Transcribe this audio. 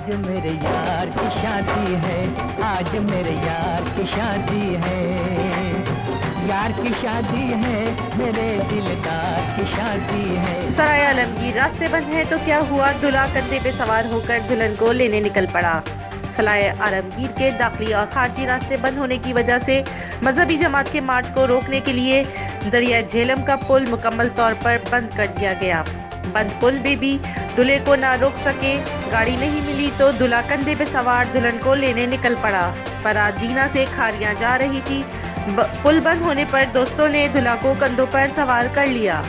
आज मेरे यार की शादी है, आज मेरे यार की शादी है, यार की शादी है, मेरे दिलदार की शादी है। सराय आलमगीर रास्ते बंद हैं तो क्या हुआ, दूल्हा कंधे पे सवार होकर दुल्हन को लेने निकल पड़ा। सराय आलमगीर के दाखिली और खारजी रास्ते बंद होने की वजह से मजहबी जमात के मार्च को रोकने के लिए दरिया झेलम का पुल मुकम्मल तौर पर बंद कर दिया गया। बंद पुल में भी दूल्हे को ना रोक सके, गाड़ी नहीं मिली तो दूल्हा कंधे पे सवार दुल्हन को लेने निकल पड़ा। बारात दीना से खारियां जा रही थी। पुल बंद होने पर दोस्तों ने दूल्हा को कंधों पर सवार कर लिया।